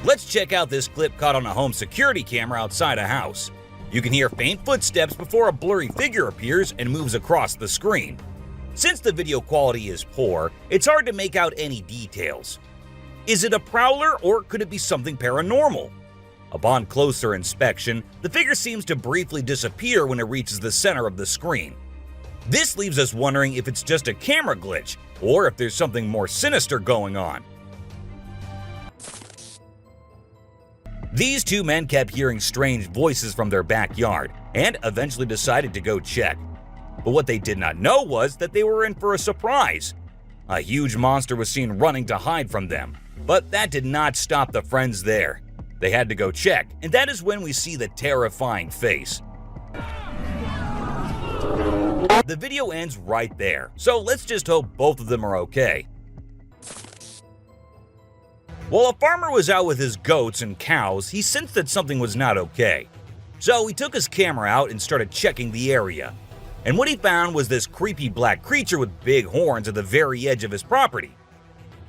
Let's check out this clip caught on a home security camera outside a house. You can hear faint footsteps before a blurry figure appears and moves across the screen. Since the video quality is poor, it's hard to make out any details. Is it a prowler or could it be something paranormal? Upon closer inspection, the figure seems to briefly disappear when it reaches the center of the screen. This leaves us wondering if it's just a camera glitch or if there's something more sinister going on. These two men kept hearing strange voices from their backyard and eventually decided to go check. But what they did not know was that they were in for a surprise. A huge monster was seen running to hide from them, but that did not stop the friends there. They had to go check, and that is when we see the terrifying face. The video ends right there, so let's just hope both of them are okay. While a farmer was out with his goats and cows, he sensed that something was not okay. So he took his camera out and started checking the area. And what he found was this creepy black creature with big horns at the very edge of his property.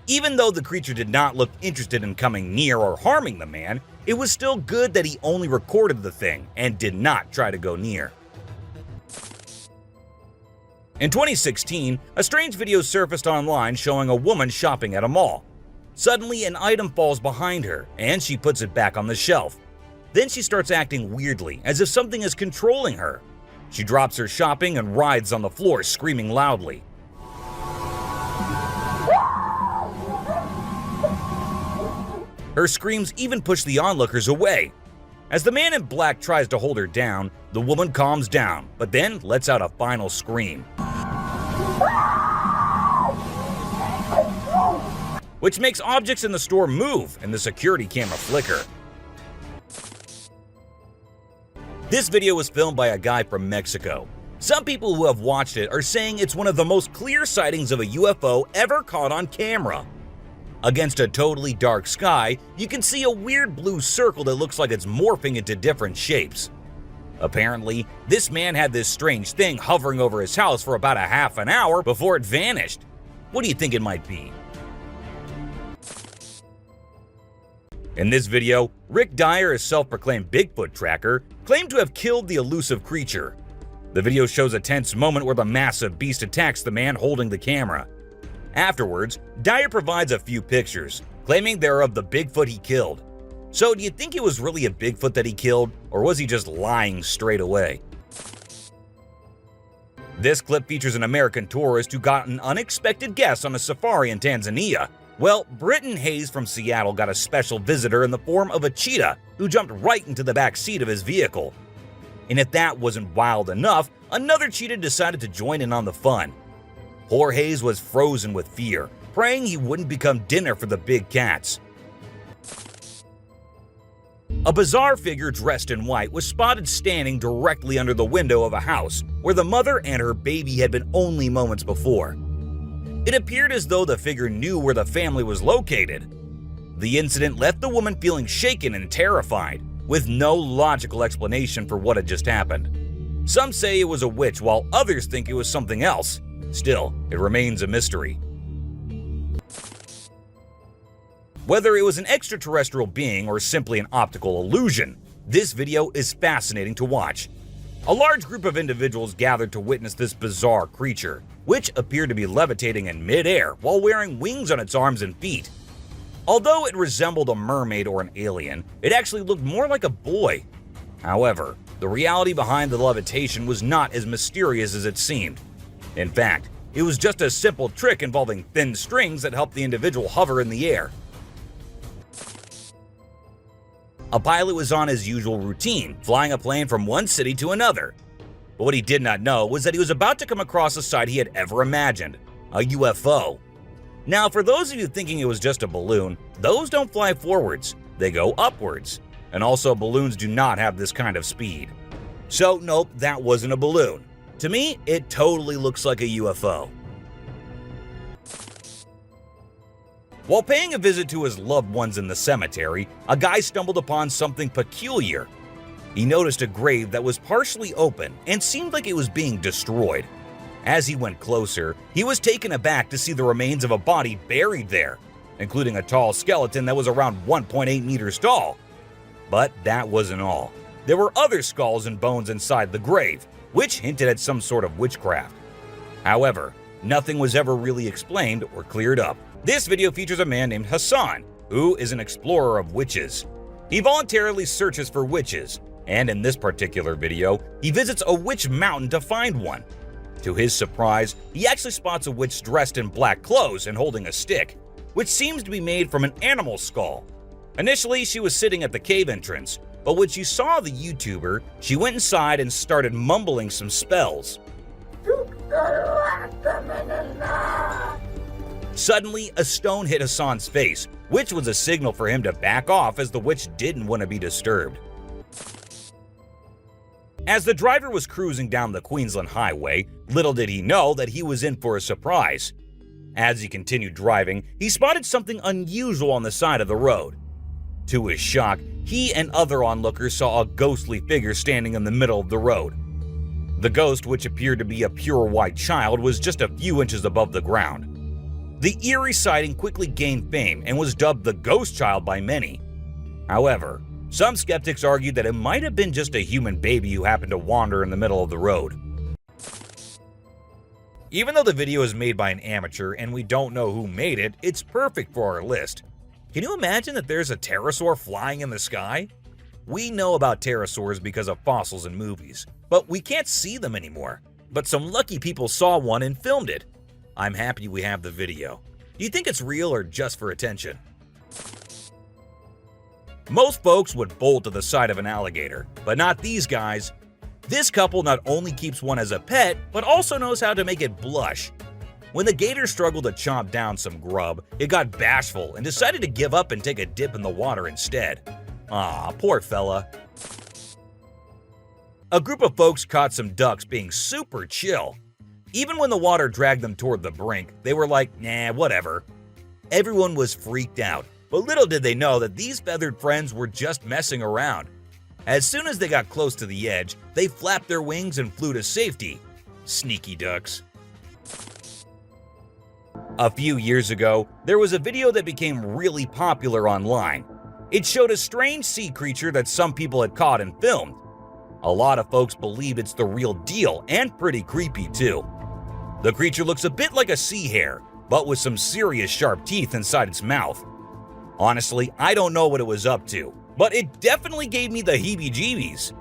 Even though the creature did not look interested in coming near or harming the man, it was still good that he only recorded the thing and did not try to go near. In 2016, a strange video surfaced online showing a woman shopping at a mall. Suddenly, an item falls behind her, and she puts it back on the shelf. Then she starts acting weirdly, as if something is controlling her. She drops her shopping and writhes on the floor, screaming loudly. Her screams even push the onlookers away. As the man in black tries to hold her down, the woman calms down, but then lets out a final scream, which makes objects in the store move and the security camera flicker. This video was filmed by a guy from Mexico. Some people who have watched it are saying it's one of the most clear sightings of a UFO ever caught on camera. Against a totally dark sky, you can see a weird blue circle that looks like it's morphing into different shapes. Apparently, this man had this strange thing hovering over his house for about a half an hour before it vanished. What do you think it might be? In this video, Rick Dyer, a self-proclaimed Bigfoot tracker, claimed to have killed the elusive creature. The video shows a tense moment where the massive beast attacks the man holding the camera. Afterwards, Dyer provides a few pictures, claiming they're of the Bigfoot he killed. So do you think it was really a Bigfoot that he killed, or was he just lying straight away? This clip features an American tourist who got an unexpected guest on a safari in Tanzania. Well, Britton Hayes from Seattle got a special visitor in the form of a cheetah who jumped right into the back seat of his vehicle. And if that wasn't wild enough, another cheetah decided to join in on the fun. Poor Hayes was frozen with fear, praying he wouldn't become dinner for the big cats. A bizarre figure dressed in white was spotted standing directly under the window of a house where the mother and her baby had been only moments before. It appeared as though the figure knew where the family was located. The incident left the woman feeling shaken and terrified, with no logical explanation for what had just happened. Some say it was a witch, while others think it was something else. Still, it remains a mystery. Whether it was an extraterrestrial being or simply an optical illusion, this video is fascinating to watch. A large group of individuals gathered to witness this bizarre creature, which appeared to be levitating in mid-air while wearing wings on its arms and feet. Although it resembled a mermaid or an alien, it actually looked more like a boy. However, the reality behind the levitation was not as mysterious as it seemed. In fact, it was just a simple trick involving thin strings that helped the individual hover in the air. A pilot was on his usual routine, flying a plane from one city to another. But what he did not know was that he was about to come across a sight he had ever imagined, a UFO. Now, for those of you thinking it was just a balloon, those don't fly forwards, they go upwards. And also, balloons do not have this kind of speed. So nope, that wasn't a balloon. To me, it totally looks like a UFO. While paying a visit to his loved ones in the cemetery, a guy stumbled upon something peculiar. He noticed a grave that was partially open and seemed like it was being destroyed. As he went closer, he was taken aback to see the remains of a body buried there. including a tall skeleton that was around 1.8 meters tall. But that wasn't all. There were other skulls and bones inside the grave, which hinted at some sort of witchcraft. However, nothing was ever really explained or cleared up. This video features a man named Hassan, who is an explorer of witches. He voluntarily searches for witches, and in this particular video, he visits a witch mountain to find one. To his surprise, he actually spots a witch dressed in black clothes and holding a stick, which seems to be made from an animal skull. Initially, she was sitting at the cave entrance, but when she saw the YouTuber, she went inside and started mumbling some spells. Suddenly, a stone hit Hassan's face, which was a signal for him to back off as the witch didn't want to be disturbed. As the driver was cruising down the Queensland Highway, little did he know that he was in for a surprise. As he continued driving, he spotted something unusual on the side of the road. To his shock, he and other onlookers saw a ghostly figure standing in the middle of the road. The ghost, which appeared to be a pure white child, was just a few inches above the ground. The eerie sighting quickly gained fame and was dubbed the Ghost Child by many. However, some skeptics argued that it might have been just a human baby who happened to wander in the middle of the road. Even though the video is made by an amateur and we don't know who made it, it's perfect for our list. Can you imagine that there's a pterosaur flying in the sky? We know about pterosaurs because of fossils in movies, but we can't see them anymore. But some lucky people saw one and filmed it. I'm happy we have the video. Do you think it's real or just for attention? Most folks would bolt to the side of an alligator, but not these guys. This couple not only keeps one as a pet, but also knows how to make it blush. When the gator struggled to chomp down some grub, it got bashful and decided to give up and take a dip in the water instead. Aw, poor fella. A group of folks caught some ducks being super chill. Even when the water dragged them toward the brink, they were like, nah, whatever. Everyone was freaked out, but little did they know that these feathered friends were just messing around. As soon as they got close to the edge, they flapped their wings and flew to safety. Sneaky ducks. A few years ago, there was a video that became really popular online. It showed a strange sea creature that some people had caught and filmed. A lot of folks believe it's the real deal and pretty creepy too. The creature looks a bit like a sea hare, but with some serious sharp teeth inside its mouth. Honestly, I don't know what it was up to, but it definitely gave me the heebie-jeebies.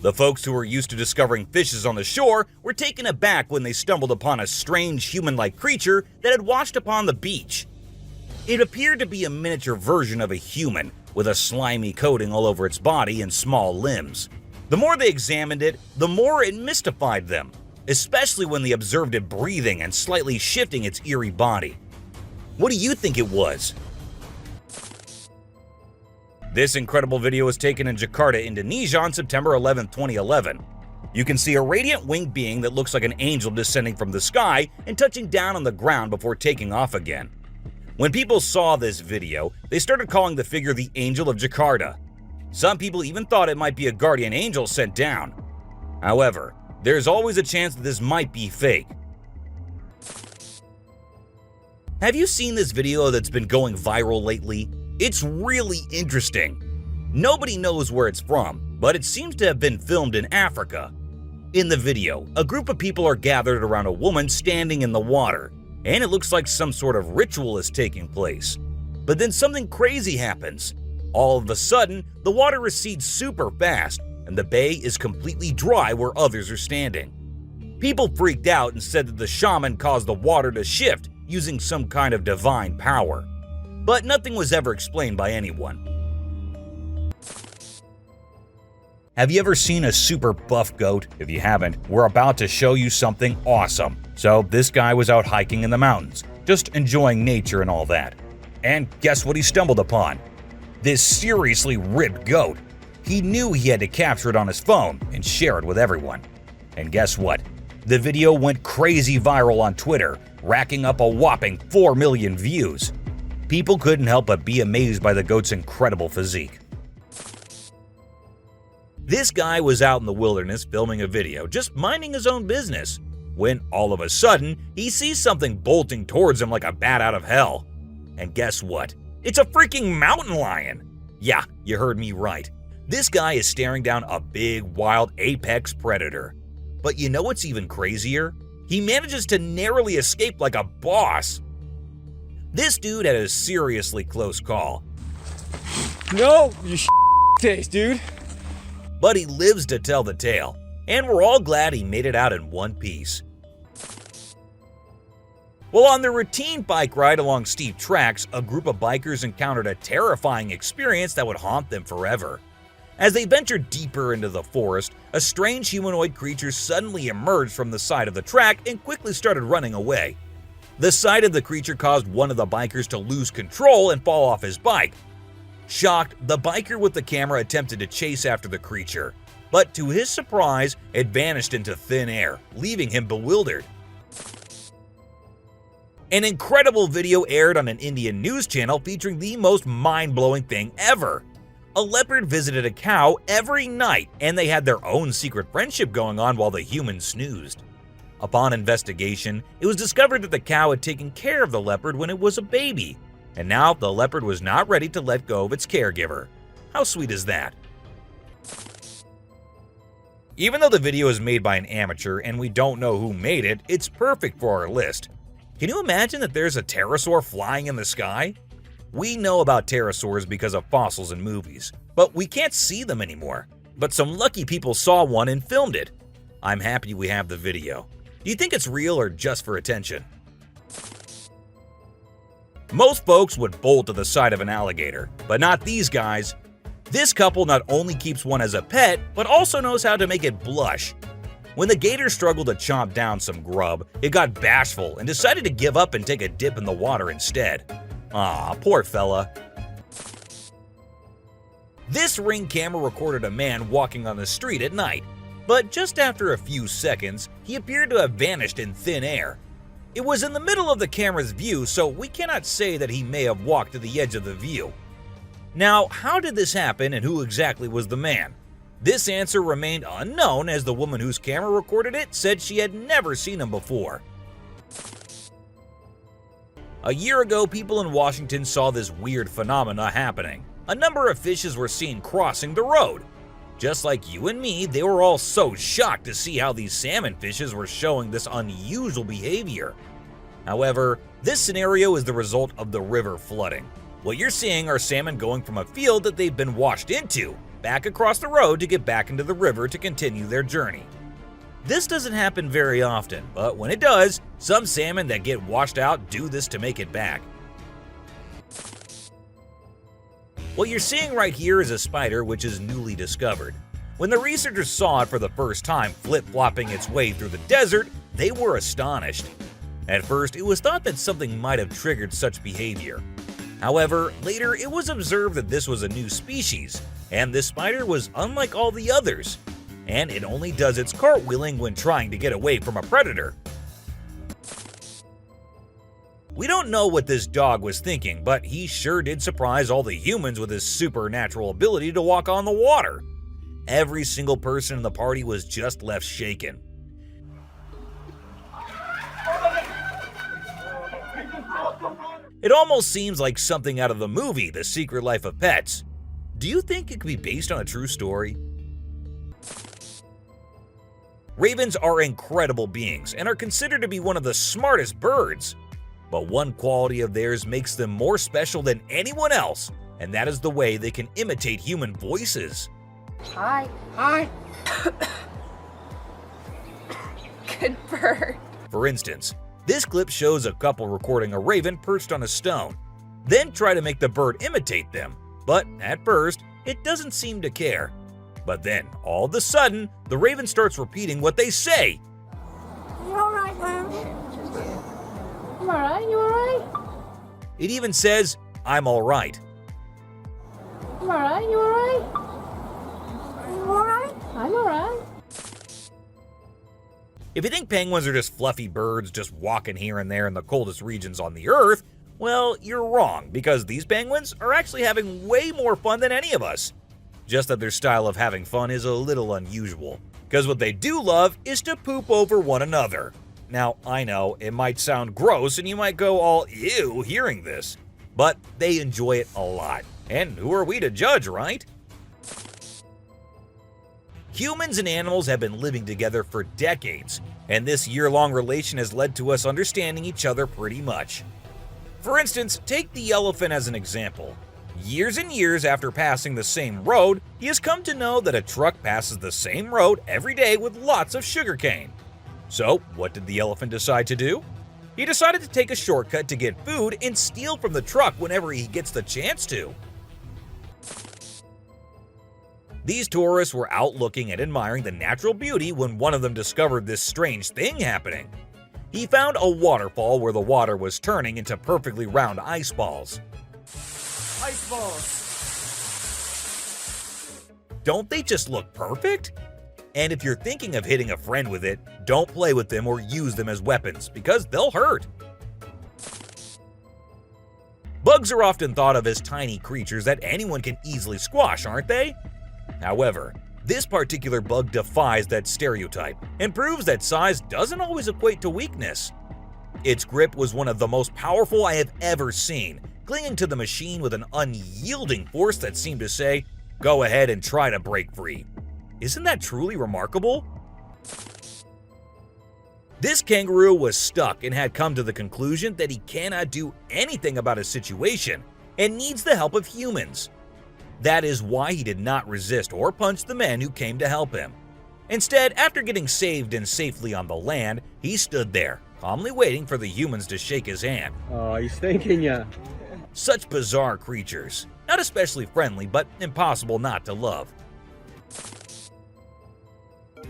The folks who were used to discovering fishes on the shore were taken aback when they stumbled upon a strange human-like creature that had washed upon the beach. It appeared to be a miniature version of a human, with a slimy coating all over its body and small limbs. The more they examined it, the more it mystified them, especially when they observed it breathing and slightly shifting its eerie body. What do you think it was? This incredible video was taken in Jakarta, Indonesia on September 11, 2011. You can see a radiant winged being that looks like an angel descending from the sky and touching down on the ground before taking off again. When people saw this video, they started calling the figure the Angel of Jakarta. Some people even thought it might be a guardian angel sent down. However, there's always a chance that this might be fake. Have you seen this video that's been going viral lately? It's really interesting. Nobody knows where it's from, but it seems to have been filmed in Africa. In the video, a group of people are gathered around a woman standing in the water, and it looks like some sort of ritual is taking place. But then something crazy happens. All of a sudden, the water recedes super fast, and the bay is completely dry where others are standing. People freaked out and said that the shaman caused the water to shift using some kind of divine power. But nothing was ever explained by anyone. Have you ever seen a super buff goat? If you haven't, we're about to show you something awesome. So this guy was out hiking in the mountains, just enjoying nature and all that. And guess what he stumbled upon? This seriously ripped goat. He knew he had to capture it on his phone and share it with everyone. And guess what? The video went crazy viral on Twitter, racking up a whopping 4 million views. People couldn't help but be amazed by the goat's incredible physique. This guy was out in the wilderness filming a video, just minding his own business. when all of a sudden he sees something bolting towards him like a bat out of hell. And guess what? It's a freaking mountain lion! Yeah, you heard me right. This guy is staring down a big, wild apex predator. But you know what's even crazier? He manages to narrowly escape like a boss. This dude had a seriously close call. No, you face, dude. But he lives to tell the tale, and we're all glad he made it out in one piece. Well, on their routine bike ride along steep tracks, a group of bikers encountered a terrifying experience that would haunt them forever. As they ventured deeper into the forest, a strange humanoid creature suddenly emerged from the side of the track and quickly started running away. The sight of the creature caused one of the bikers to lose control and fall off his bike. Shocked, the biker with the camera attempted to chase after the creature, but to his surprise, it vanished into thin air, leaving him bewildered. An incredible video aired on an Indian news channel featuring the most mind-blowing thing ever. A leopard visited a cow every night, and they had their own secret friendship going on while the human snoozed. Upon investigation, it was discovered that the cow had taken care of the leopard when it was a baby, and now the leopard was not ready to let go of its caregiver. How sweet is that? Even though the video is made by an amateur and we don't know who made it, it's perfect for our list. Can you imagine that there's a pterosaur flying in the sky? We know about pterosaurs because of fossils in movies, but we can't see them anymore. But some lucky people saw one and filmed it. I'm happy we have the video. Do you think it's real or just for attention? Most folks would bolt to the side of an alligator, but not these guys. This couple not only keeps one as a pet, but also knows how to make it blush. When the gator struggled to chomp down some grub, it got bashful and decided to give up and take a dip in the water instead. Aw, poor fella. This Ring camera recorded a man walking on the street at night, but just after a few seconds, he appeared to have vanished in thin air. It was in the middle of the camera's view, so we cannot say that he may have walked to the edge of the view. Now, how did this happen and who exactly was the man? This answer remained unknown as the woman whose camera recorded it said she had never seen him before. A year ago, people in Washington saw this weird phenomena happening. A number of fishes were seen crossing the road. Just like you and me, they were all so shocked to see how these salmon fishes were showing this unusual behavior. However, this scenario is the result of the river flooding. What you're seeing are salmon going from a field that they've been washed into, back across the road to get back into the river to continue their journey. This doesn't happen very often, but when it does, some salmon that get washed out do this to make it back. What you're seeing right here is a spider which is newly discovered. When the researchers saw it for the first time flip-flopping its way through the desert, they were astonished. At first, it was thought that something might have triggered such behavior. However, later it was observed that this was a new species, and this spider was unlike all the others, and it only does its cartwheeling when trying to get away from a predator. We don't know what this dog was thinking, but he sure did surprise all the humans with his supernatural ability to walk on the water. Every single person in the party was just left shaken. It almost seems like something out of the movie The Secret Life of Pets. Do you think it could be based on a true story? Ravens are incredible beings and are considered to be one of the smartest birds. But one quality of theirs makes them more special than anyone else, and that is the way they can imitate human voices. Hi. Hi. Good bird. For instance, this clip shows a couple recording a raven perched on a stone, then try to make the bird imitate them. But at first, it doesn't seem to care. But then, all of a sudden, the raven starts repeating what they say. You alright, Lamb? You alright? You alright? It even says, "I'm alright." You alright? You alright? You alright? I'm alright. If you think penguins are just fluffy birds just walking here and there in the coldest regions on the Earth, well, you're wrong, because these penguins are actually having way more fun than any of us. Just that their style of having fun is a little unusual, because what they do love is to poop over one another. Now, I know it might sound gross and you might go all ew hearing this, but they enjoy it a lot. And who are we to judge, right? Humans and animals have been living together for decades, and this year-long relation has led to us understanding each other pretty much. For instance, take the elephant as an example. Years and years after passing the same road, he has come to know that a truck passes the same road every day with lots of sugarcane. So, what did the elephant decide to do? He decided to take a shortcut to get food and steal from the truck whenever he gets the chance to. These tourists were out looking and admiring the natural beauty when one of them discovered this strange thing happening. He found a waterfall where the water was turning into perfectly round ice balls. Ice balls. Don't they just look perfect? And if you're thinking of hitting a friend with it, don't play with them or use them as weapons because they'll hurt. Bugs are often thought of as tiny creatures that anyone can easily squash, aren't they? However, this particular bug defies that stereotype and proves that size doesn't always equate to weakness. Its grip was one of the most powerful I have ever seen, clinging to the machine with an unyielding force that seemed to say, "Go ahead and try to break free." Isn't that truly remarkable? This kangaroo was stuck and had come to the conclusion that he cannot do anything about his situation and needs the help of humans. That is why he did not resist or punch the men who came to help him. Instead, after getting saved and safely on the land, he stood there, calmly waiting for the humans to shake his hand. Oh, he's thanking ya. Such bizarre creatures, not especially friendly, but impossible not to love.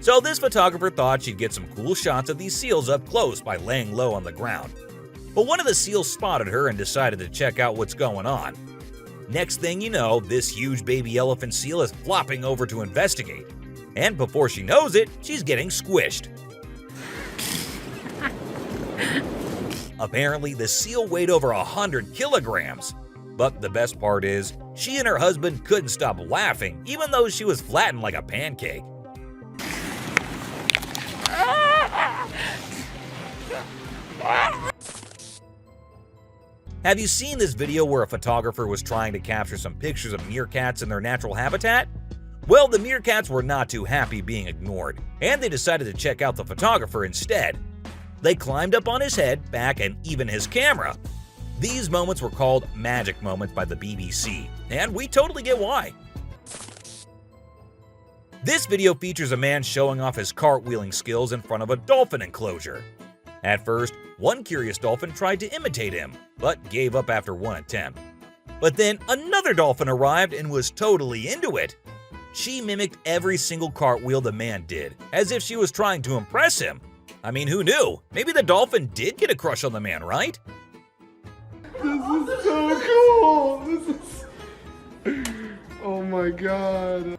So this photographer thought she'd get some cool shots of these seals up close by laying low on the ground. But one of the seals spotted her and decided to check out what's going on. Next thing you know, this huge baby elephant seal is flopping over to investigate. And before she knows it, she's getting squished. Apparently, the seal weighed over 100 kilograms. But the best part is, she and her husband couldn't stop laughing, even though she was flattened like a pancake. Have you seen this video where a photographer was trying to capture some pictures of meerkats in their natural habitat? Well, the meerkats were not too happy being ignored, and they decided to check out the photographer instead. They climbed up on his head, back, and even his camera. These moments were called magic moments by the BBC, and we totally get why. This video features a man showing off his cartwheeling skills in front of a dolphin enclosure. At first, one curious dolphin tried to imitate him, but gave up after one attempt. But then another dolphin arrived and was totally into it. She mimicked every single cartwheel the man did, as if she was trying to impress him. I mean, who knew? Maybe the dolphin did get a crush on the man, right? This is so cool. Oh my god.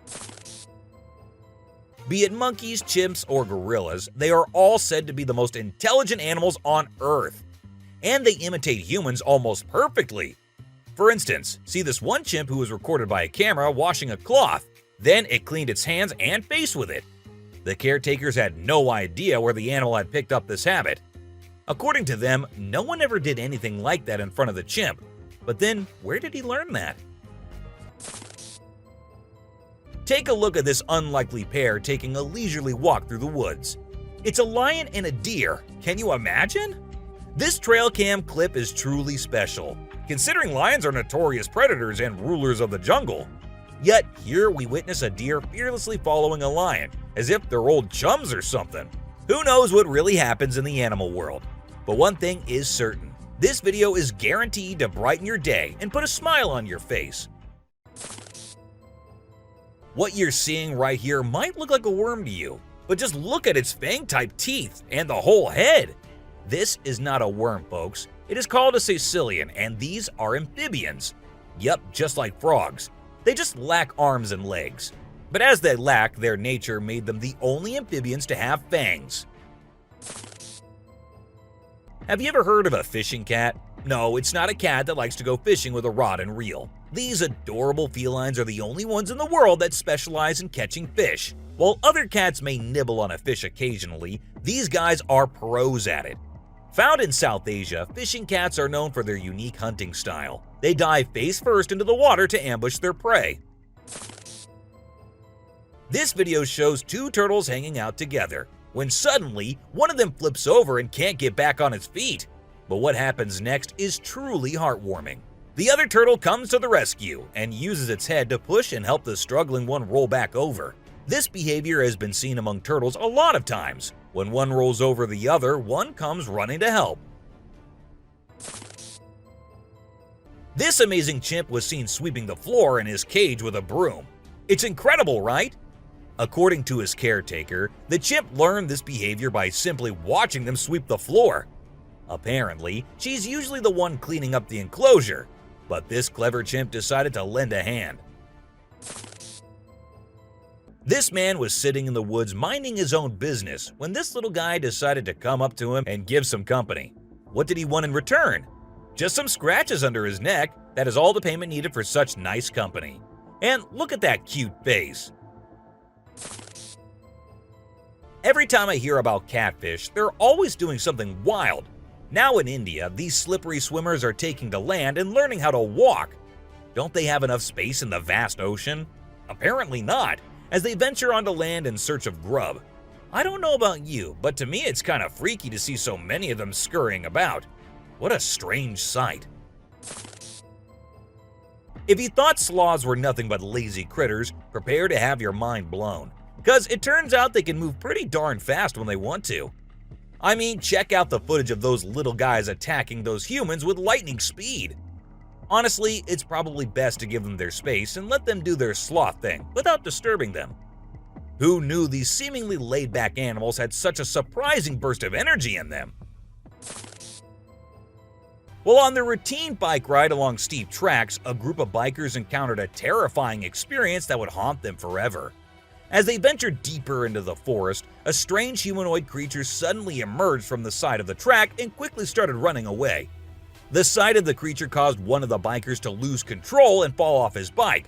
Be it monkeys, chimps, or gorillas, they are all said to be the most intelligent animals on Earth. And they imitate humans almost perfectly. For instance, see this one chimp who was recorded by a camera washing a cloth. Then it cleaned its hands and face with it. The caretakers had no idea where the animal had picked up this habit. According to them, no one ever did anything like that in front of the chimp. But then, where did he learn that? Take a look at this unlikely pair taking a leisurely walk through the woods. It's a lion and a deer. Can you imagine? This trail cam clip is truly special, considering lions are notorious predators and rulers of the jungle. Yet here we witness a deer fearlessly following a lion, as if they're old chums or something. Who knows what really happens in the animal world? But one thing is certain, this video is guaranteed to brighten your day and put a smile on your face. What you're seeing right here might look like a worm to you, but just look at its fang-type teeth and the whole head. This is not a worm, folks. It is called a caecilian, and these are amphibians. Yup, just like frogs. They just lack arms and legs. But as they lack, their nature made them the only amphibians to have fangs. Have you ever heard of a fishing cat? No, it's not a cat that likes to go fishing with a rod and reel. These adorable felines are the only ones in the world that specialize in catching fish. While other cats may nibble on a fish occasionally, these guys are pros at it. Found in South Asia, fishing cats are known for their unique hunting style. They dive face first into the water to ambush their prey. This video shows two turtles hanging out together, when suddenly one of them flips over and can't get back on its feet. But what happens next is truly heartwarming. The other turtle comes to the rescue and uses its head to push and help the struggling one roll back over. This behavior has been seen among turtles a lot of times. When one rolls over the other, one comes running to help. This amazing chimp was seen sweeping the floor in his cage with a broom. It's incredible, right? According to his caretaker, the chimp learned this behavior by simply watching them sweep the floor. Apparently, she's usually the one cleaning up the enclosure, but this clever chimp decided to lend a hand. This man was sitting in the woods minding his own business when this little guy decided to come up to him and give some company. What did he want in return? Just some scratches under his neck. That is all the payment needed for such nice company. And look at that cute face. Every time I hear about catfish, they're always doing something wild. Now in India, these slippery swimmers are taking to land and learning how to walk. Don't they have enough space in the vast ocean? Apparently not, as they venture onto land in search of grub. I don't know about you, but to me it's kind of freaky to see so many of them scurrying about. What a strange sight. If you thought sloths were nothing but lazy critters, prepare to have your mind blown. Because it turns out they can move pretty darn fast when they want to. I mean, check out the footage of those little guys attacking those humans with lightning speed. Honestly, it's probably best to give them their space and let them do their sloth thing without disturbing them. Who knew these seemingly laid-back animals had such a surprising burst of energy in them? Well, on their routine bike ride along steep tracks, a group of bikers encountered a terrifying experience that would haunt them forever. As they ventured deeper into the forest, a strange humanoid creature suddenly emerged from the side of the track and quickly started running away. The sight of the creature caused one of the bikers to lose control and fall off his bike.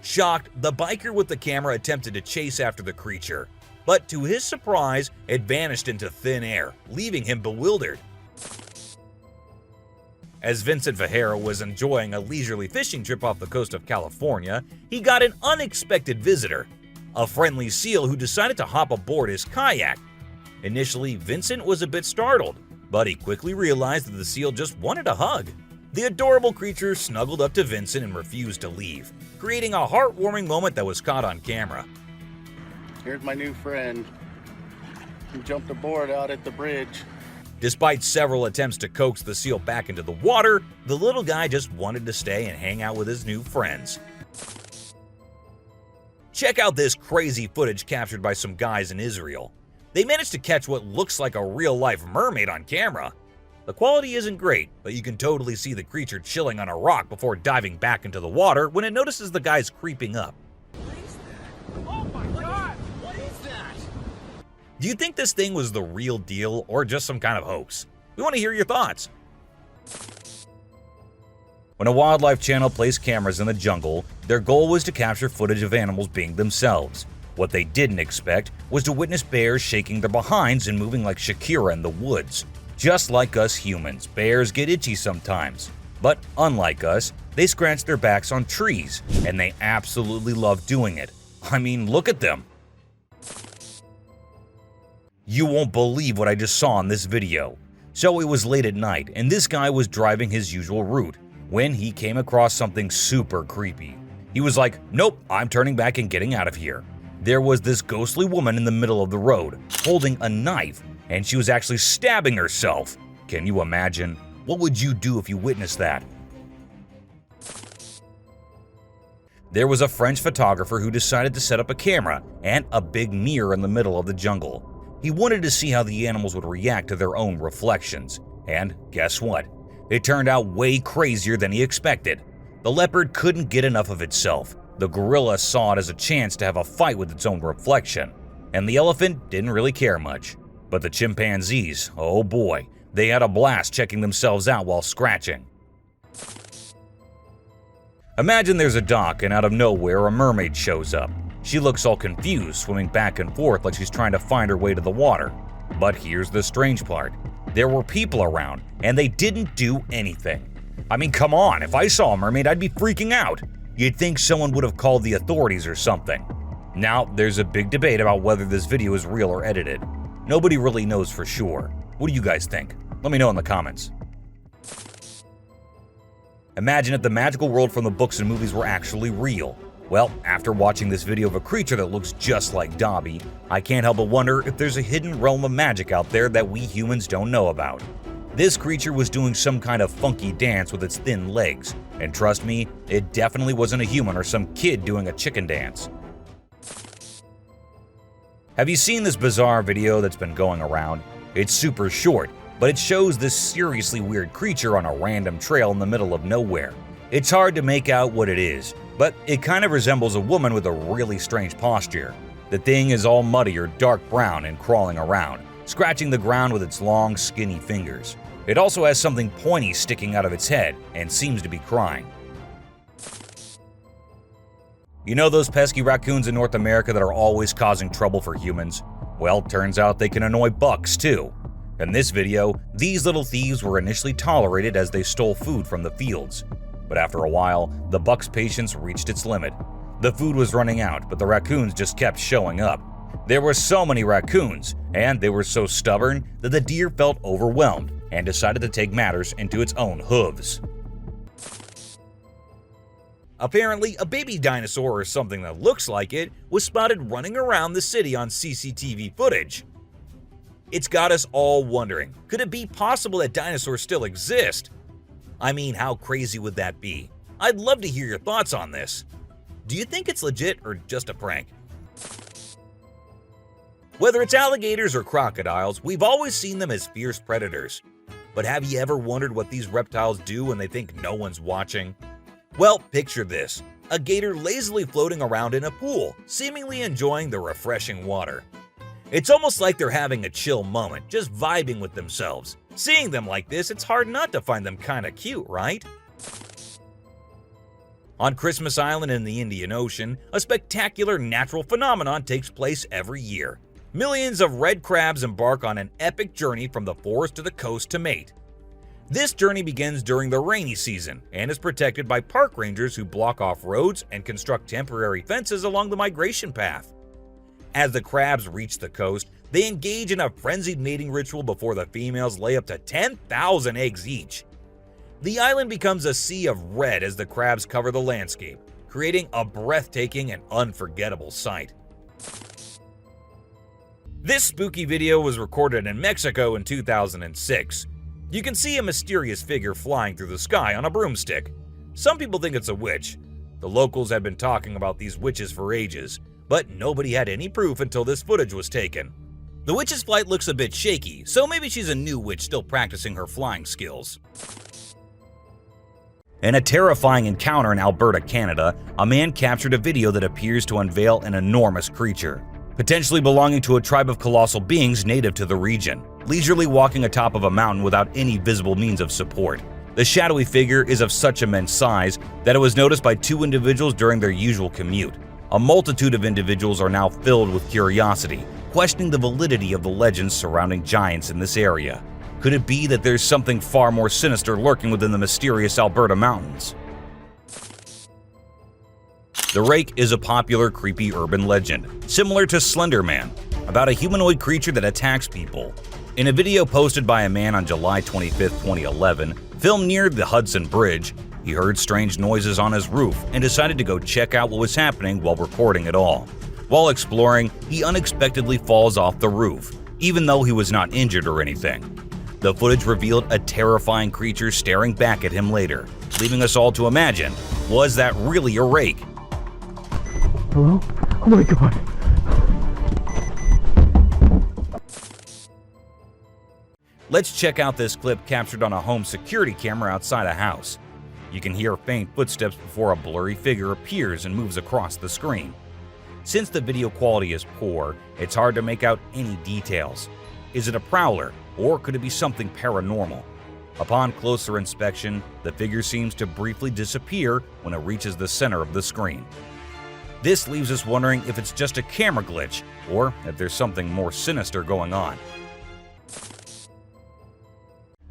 Shocked, the biker with the camera attempted to chase after the creature, but to his surprise, it vanished into thin air, leaving him bewildered. As Vincent Ferreira was enjoying a leisurely fishing trip off the coast of California, he got an unexpected visitor, a friendly seal who decided to hop aboard his kayak. Initially, Vincent was a bit startled, but he quickly realized that the seal just wanted a hug. The adorable creature snuggled up to Vincent and refused to leave, creating a heartwarming moment that was caught on camera. Here's my new friend. He jumped aboard out at the bridge. Despite several attempts to coax the seal back into the water, the little guy just wanted to stay and hang out with his new friends. Check out this crazy footage captured by some guys in Israel. They managed to catch what looks like a real-life mermaid on camera. The quality isn't great, but you can totally see the creature chilling on a rock before diving back into the water when it notices the guys creeping up. What is that? Oh my god! What is that? Do you think this thing was the real deal or just some kind of hoax? We want to hear your thoughts. When a wildlife channel placed cameras in the jungle, their goal was to capture footage of animals being themselves. What they didn't expect was to witness bears shaking their behinds and moving like Shakira in the woods. Just like us humans, bears get itchy sometimes. But unlike us, they scratch their backs on trees, and they absolutely love doing it. I mean, look at them. You won't believe what I just saw in this video. So it was late at night, and this guy was driving his usual route when he came across something super creepy. He was like, nope, I'm turning back and getting out of here. There was this ghostly woman in the middle of the road, holding a knife, and she was actually stabbing herself. Can you imagine? What would you do if you witnessed that? There was a French photographer who decided to set up a camera and a big mirror in the middle of the jungle. He wanted to see how the animals would react to their own reflections. And guess what? It turned out way crazier than he expected. The leopard couldn't get enough of itself. The gorilla saw it as a chance to have a fight with its own reflection. And the elephant didn't really care much. But the chimpanzees, oh boy, They had a blast checking themselves out while scratching. Imagine there's a dock and out of nowhere a mermaid shows up. She looks all confused, swimming back and forth like she's trying to find her way to the water. But here's the strange part. There were people around, and they didn't do anything. I mean, come on, if I saw a mermaid, I'd be freaking out. You'd think someone would have called the authorities or something. Now, there's a big debate about whether this video is real or edited. Nobody really knows for sure. What do you guys think? Let me know in the comments. Imagine if the magical world from the books and movies were actually real. Well, after watching this video of a creature that looks just like Dobby, I can't help but wonder if there's a hidden realm of magic out there that we humans don't know about. This creature was doing some kind of funky dance with its thin legs, and trust me, it definitely wasn't a human or some kid doing a chicken dance. Have you seen this bizarre video that's been going around? It's super short, but it shows this seriously weird creature on a random trail in the middle of nowhere. It's hard to make out what it is, but it kind of resembles a woman with a really strange posture. The thing is all muddy or dark brown and crawling around, scratching the ground with its long, skinny fingers. It also has something pointy sticking out of its head and seems to be crying. You know those pesky raccoons in North America that are always causing trouble for humans? Well, turns out they can annoy bucks too. In this video, these little thieves were initially tolerated as they stole food from the fields. But after a while, the buck's patience reached its limit. The food was running out, but the raccoons just kept showing up. There were so many raccoons, and they were so stubborn that the deer felt overwhelmed and decided to take matters into its own hooves. Apparently, a baby dinosaur or something that looks like it was spotted running around the city on CCTV footage. It's got us all wondering, could it be possible that dinosaurs still exist? I mean, how crazy would that be? I'd love to hear your thoughts on this. Do you think it's legit or just a prank? Whether it's alligators or crocodiles, we've always seen them as fierce predators. But have you ever wondered what these reptiles do when they think no one's watching? Well, picture this. A gator lazily floating around in a pool, seemingly enjoying the refreshing water. It's almost like they're having a chill moment, just vibing with themselves. Seeing them like this, it's hard not to find them kinda cute, right? On Christmas Island in the Indian Ocean, a spectacular natural phenomenon takes place every year. Millions of red crabs embark on an epic journey from the forest to the coast to mate. This journey begins during the rainy season and is protected by park rangers who block off roads and construct temporary fences along the migration path. As the crabs reach the coast, they engage in a frenzied mating ritual before the females lay up to 10,000 eggs each. The island becomes a sea of red as the crabs cover the landscape, creating a breathtaking and unforgettable sight. This spooky video was recorded in Mexico in 2006. You can see a mysterious figure flying through the sky on a broomstick. Some people think it's a witch. The locals had been talking about these witches for ages, but nobody had any proof until this footage was taken. The witch's flight looks a bit shaky, so maybe she's a new witch still practicing her flying skills. In a terrifying encounter in Alberta, Canada, a man captured a video that appears to unveil an enormous creature, potentially belonging to a tribe of colossal beings native to the region, leisurely walking atop of a mountain without any visible means of support. The shadowy figure is of such immense size that it was noticed by two individuals during their usual commute. A multitude of individuals are now filled with curiosity, questioning the validity of the legends surrounding giants in this area. Could it be that there's something far more sinister lurking within the mysterious Alberta mountains? The Rake is a popular creepy urban legend, similar to Slender Man, about a humanoid creature that attacks people. In a video posted by a man on July 25, 2011, filmed near the Hudson Bridge, he heard strange noises on his roof and decided to go check out what was happening while recording it all. While exploring, he unexpectedly falls off the roof, even though he was not injured or anything. The footage revealed a terrifying creature staring back at him later, leaving us all to imagine, was that really a rake? Hello? Oh my god. Let's check out this clip captured on a home security camera outside a house. You can hear faint footsteps before a blurry figure appears and moves across the screen. Since the video quality is poor, it's hard to make out any details. Is it a prowler Or could it be something paranormal? Upon closer inspection, the figure seems to briefly disappear when it reaches the center of the screen. This leaves us wondering if it's just a camera glitch, or if there's something more sinister going on.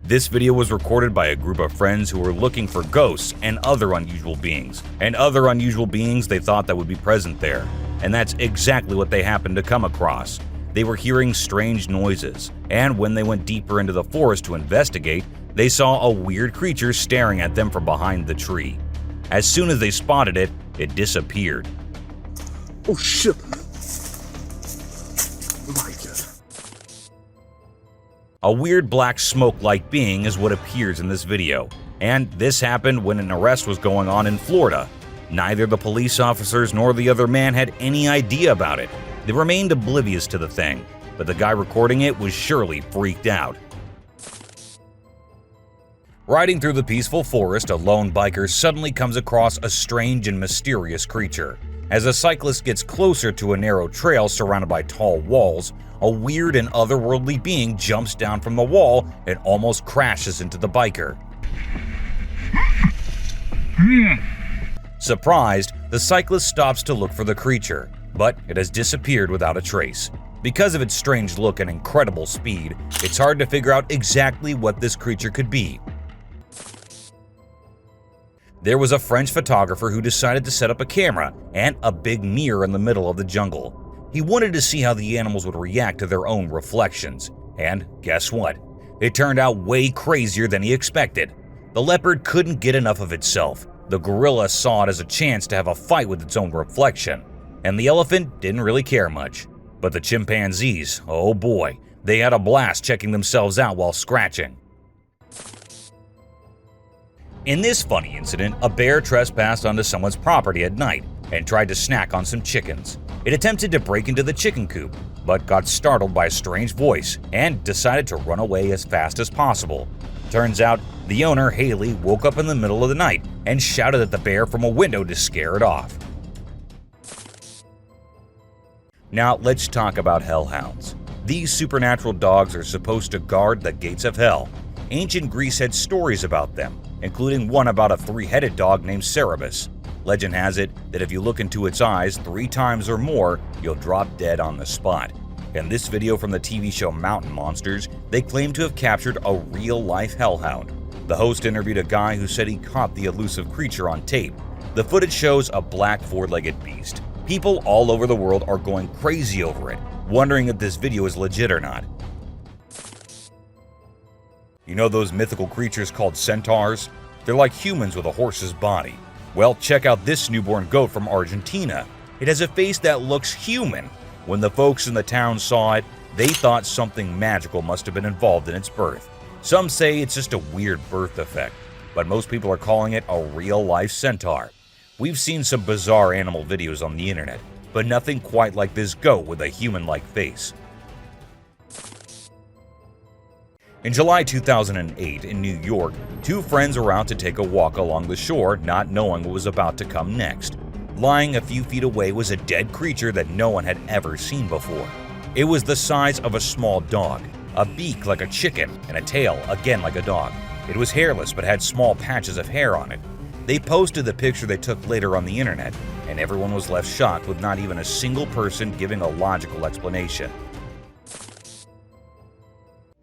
This video was recorded by a group of friends who were looking for ghosts and other unusual beings, they thought that would be present there. And that's exactly what they happened to come across. They were hearing strange noises, and when they went deeper into the forest to investigate, they saw a weird creature staring at them from behind the tree. As soon as they spotted it, it disappeared. Oh shit! Oh my god. A weird black smoke-like being is what appears in this video, and this happened when an arrest was going on in Florida. Neither the police officers nor the other man had any idea about it. They remained oblivious to the thing, but the guy recording it was surely freaked out. Riding through the peaceful forest, a lone biker suddenly comes across a strange and mysterious creature. As a cyclist gets closer to a narrow trail surrounded by tall walls, a weird and otherworldly being jumps down from the wall and almost crashes into the biker. Surprised, the cyclist stops to look for the creature, but it has disappeared without a trace. Because of its strange look and incredible speed, it's hard to figure out exactly what this creature could be. There was a French photographer who decided to set up a camera and a big mirror in the middle of the jungle. He wanted to see how the animals would react to their own reflections. And guess what? It turned out way crazier than he expected. The leopard couldn't get enough of itself. The gorilla saw it as a chance to have a fight with its own reflection. And the elephant didn't really care much. But the chimpanzees, oh boy, they had a blast checking themselves out while scratching. In this funny incident, a bear trespassed onto someone's property at night and tried to snack on some chickens. It attempted to break into the chicken coop, but got startled by a strange voice and decided to run away as fast as possible. Turns out, the owner, Haley, woke up in the middle of the night and shouted at the bear from a window to scare it off. Now let's talk about hellhounds. These supernatural dogs are supposed to guard the gates of hell. Ancient Greece had stories about them, including one about a three-headed dog named Cerberus. Legend has it that if you look into its eyes 3 times or more, you'll drop dead on the spot. In this video from the TV show Mountain Monsters, they claim to have captured a real-life hellhound. The host interviewed a guy who said he caught the elusive creature on tape. The footage shows a black 4-legged beast. People all over the world are going crazy over it, wondering if this video is legit or not. You know those mythical creatures called centaurs? They're like humans with a horse's body. Well, check out this newborn goat from Argentina. It has a face that looks human. When the folks in the town saw it, they thought something magical must have been involved in its birth. Some say it's just a weird birth defect, but most people are calling it a real-life centaur. We've seen some bizarre animal videos on the internet, but nothing quite like this goat with a human-like face. In July 2008 in New York, 2 friends were out to take a walk along the shore, not knowing what was about to come next. Lying a few feet away was a dead creature that no one had ever seen before. It was the size of a small dog, a beak like a chicken, and a tail again like a dog. It was hairless but had small patches of hair on it. They posted the picture they took later on the internet, and everyone was left shocked with not even a single person giving a logical explanation.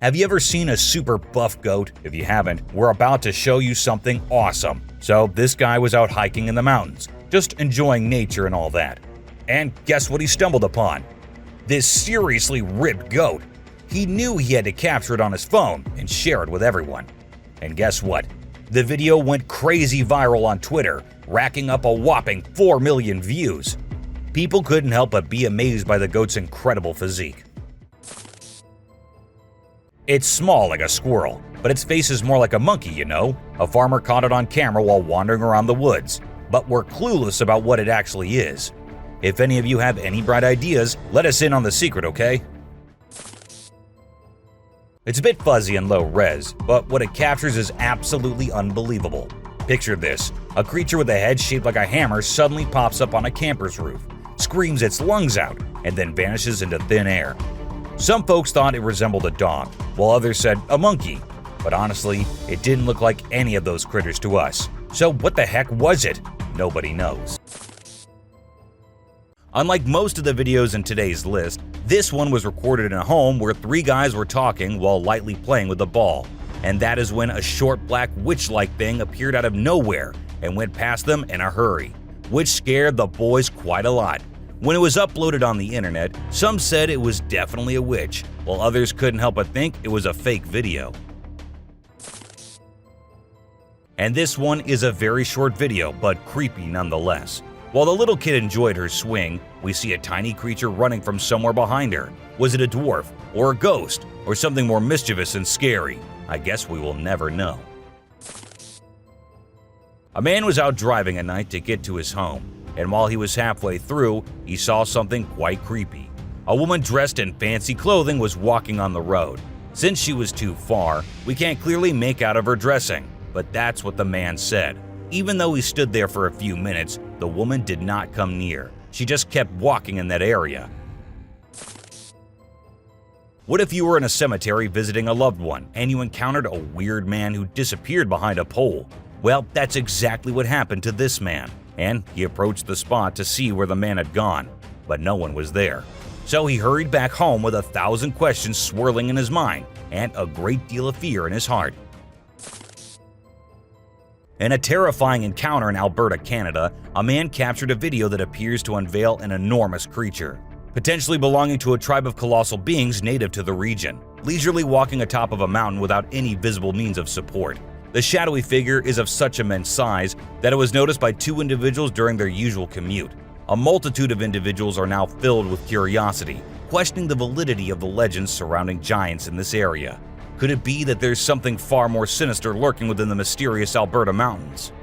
Have you ever seen a super buff goat? If you haven't, we're about to show you something awesome. So this guy was out hiking in the mountains, just enjoying nature and all that. And guess what he stumbled upon? This seriously ripped goat. He knew he had to capture it on his phone and share it with everyone. And guess what? The video went crazy viral on Twitter, racking up a whopping 4 million views. People couldn't help but be amazed by the goat's incredible physique. It's small like a squirrel, but its face is more like a monkey, you know? A farmer caught it on camera while wandering around the woods, but we're clueless about what it actually is. If any of you have any bright ideas, let us in on the secret, okay? It's a bit fuzzy and low res, but what it captures is absolutely unbelievable. Picture this: a creature with a head shaped like a hammer suddenly pops up on a camper's roof, screams its lungs out, and then vanishes into thin air. Some folks thought it resembled a dog, while others said a monkey. But honestly, it didn't look like any of those critters to us. So what the heck was it? Nobody knows. Unlike most of the videos in today's list, this one was recorded in a home where 3 guys were talking while lightly playing with a ball. And that is when a short black witch-like thing appeared out of nowhere and went past them in a hurry, which scared the boys quite a lot. When it was uploaded on the internet, some said it was definitely a witch, while others couldn't help but think it was a fake video. And this one is a very short video, but creepy nonetheless. While the little kid enjoyed her swing, we see a tiny creature running from somewhere behind her. Was it a dwarf, or a ghost, or something more mischievous and scary? I guess we will never know. A man was out driving at night to get to his home, and while he was halfway through, he saw something quite creepy. A woman dressed in fancy clothing was walking on the road. Since she was too far, we can't clearly make out of her dressing, but that's what the man said. Even though he stood there for a few minutes, the woman did not come near. She just kept walking in that area. What if you were in a cemetery visiting a loved one and you encountered a weird man who disappeared behind a pole? Well, that's exactly what happened to this man, and he approached the spot to see where the man had gone, but no one was there. So he hurried back home with 1,000 questions swirling in his mind and a great deal of fear in his heart. In a terrifying encounter in Alberta, Canada, a man captured a video that appears to unveil an enormous creature, potentially belonging to a tribe of colossal beings native to the region, leisurely walking atop of a mountain without any visible means of support. The shadowy figure is of such immense size that it was noticed by 2 individuals during their usual commute. A multitude of individuals are now filled with curiosity, questioning the validity of the legends surrounding giants in this area. Could it be that there's something far more sinister lurking within the mysterious Alberta mountains?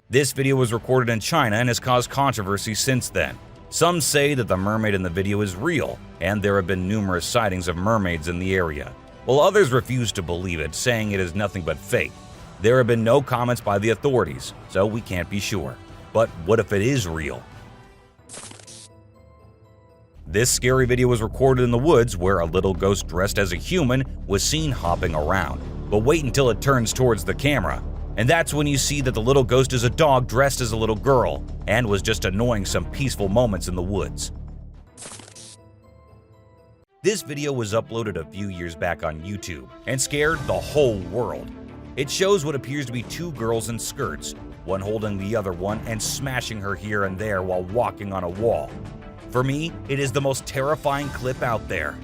This video was recorded in China and has caused controversy since then. Some say that the mermaid in the video is real, and there have been numerous sightings of mermaids in the area, while others refuse to believe it, saying it is nothing but fake. There have been no comments by the authorities, so we can't be sure. But what if it is real? This scary video was recorded in the woods where a little ghost dressed as a human was seen hopping around. But wait until it turns towards the camera, and that's when you see that the little ghost is a dog dressed as a little girl and was just annoying some peaceful moments in the woods. This video was uploaded a few years back on YouTube and scared the whole world. It shows what appears to be 2 girls in skirts, one holding the other one and smashing her here and there while walking on a wall. For me, it is the most terrifying clip out there.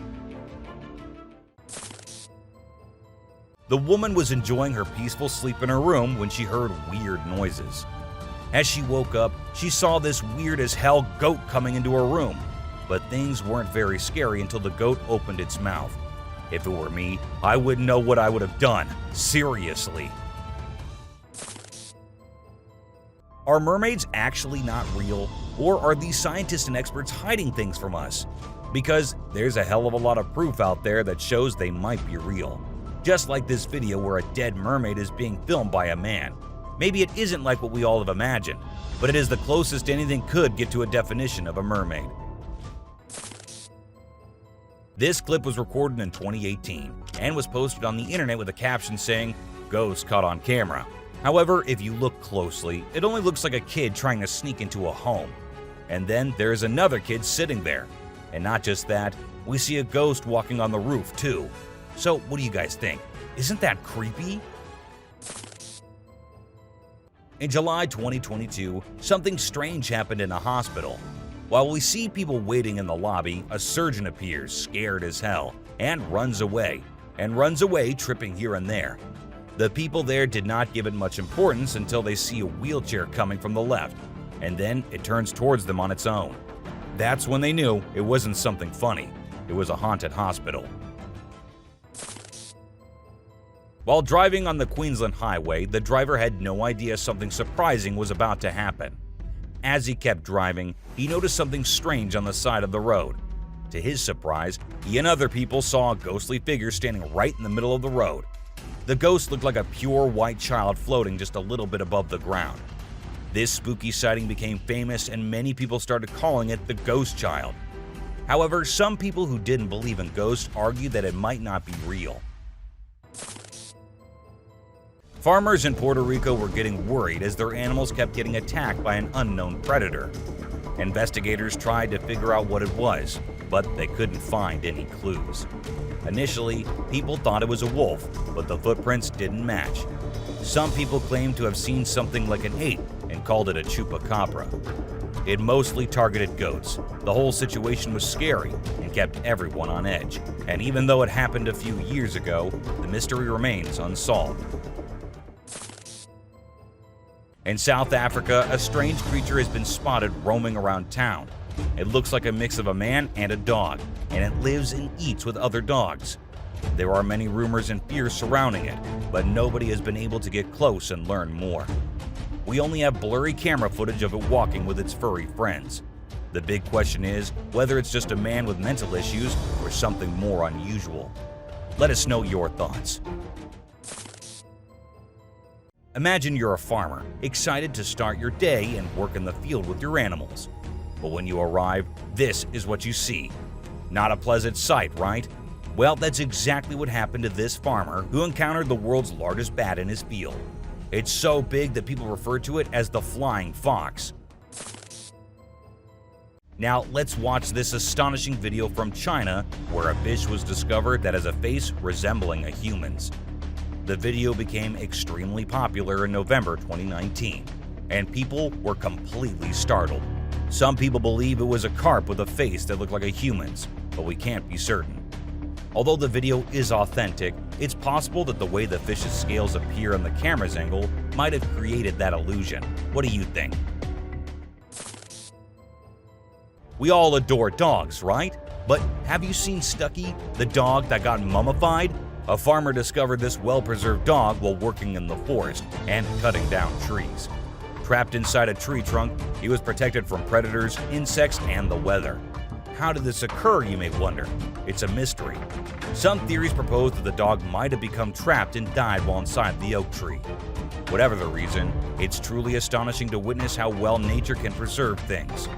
The woman was enjoying her peaceful sleep in her room when she heard weird noises. As she woke up, she saw this weird as hell goat coming into her room. But things weren't very scary until the goat opened its mouth. If it were me, I wouldn't know what I would have done. Seriously. Are mermaids actually not real? Or are these scientists and experts hiding things from us? Because there's a hell of a lot of proof out there that shows they might be real. Just like this video where a dead mermaid is being filmed by a man. Maybe it isn't like what we all have imagined, but it is the closest anything could get to a definition of a mermaid. This clip was recorded in 2018 and was posted on the internet with a caption saying, "Ghost caught on camera." However, if you look closely, it only looks like a kid trying to sneak into a home. And then there is another kid sitting there. And not just that, we see a ghost walking on the roof too. So what do you guys think? Isn't that creepy? In July 2022, something strange happened in a hospital. While we see people waiting in the lobby, a surgeon appears, scared as hell, and runs away, tripping here and there. The people there did not give it much importance until they see a wheelchair coming from the left, and then it turns towards them on its own. That's when they knew it wasn't something funny. It was a haunted hospital. While driving on the Queensland Highway, the driver had no idea something surprising was about to happen. As he kept driving, he noticed something strange on the side of the road. To his surprise, he and other people saw a ghostly figure standing right in the middle of the road. The ghost looked like a pure white child floating just a little bit above the ground. This spooky sighting became famous and many people started calling it the ghost child. However, some people who didn't believe in ghosts argue that it might not be real. Farmers in Puerto Rico were getting worried as their animals kept getting attacked by an unknown predator. Investigators tried to figure out what it was, but they couldn't find any clues. Initially, people thought it was a wolf, but the footprints didn't match. Some people claimed to have seen something like an ape and called it a chupacabra. It mostly targeted goats. The whole situation was scary and kept everyone on edge. And even though it happened a few years ago, the mystery remains unsolved. In South Africa, a strange creature has been spotted roaming around town. It looks like a mix of a man and a dog, and it lives and eats with other dogs. There are many rumors and fears surrounding it, but nobody has been able to get close and learn more. We only have blurry camera footage of it walking with its furry friends. The big question is whether it's just a man with mental issues or something more unusual. Let us know your thoughts. Imagine you're a farmer, excited to start your day and work in the field with your animals. But when you arrive, this is what you see. Not a pleasant sight, right? Well, that's exactly what happened to this farmer who encountered the world's largest bat in his field. It's so big that people refer to it as the flying fox. Now, let's watch this astonishing video from China where a fish was discovered that has a face resembling a human's. The video became extremely popular in November 2019, and people were completely startled. Some people believe it was a carp with a face that looked like a human's, but we can't be certain. Although the video is authentic, it's possible that the way the fish's scales appear on the camera's angle might have created that illusion. What do you think? We all adore dogs, right? But have you seen Stucky, the dog that got mummified? A farmer discovered this well-preserved dog while working in the forest and cutting down trees. Trapped inside a tree trunk, he was protected from predators, insects, and the weather. How did this occur, you may wonder? It's a mystery. Some theories propose that the dog might have become trapped and died while inside the oak tree. Whatever the reason, it's truly astonishing to witness how well nature can preserve things.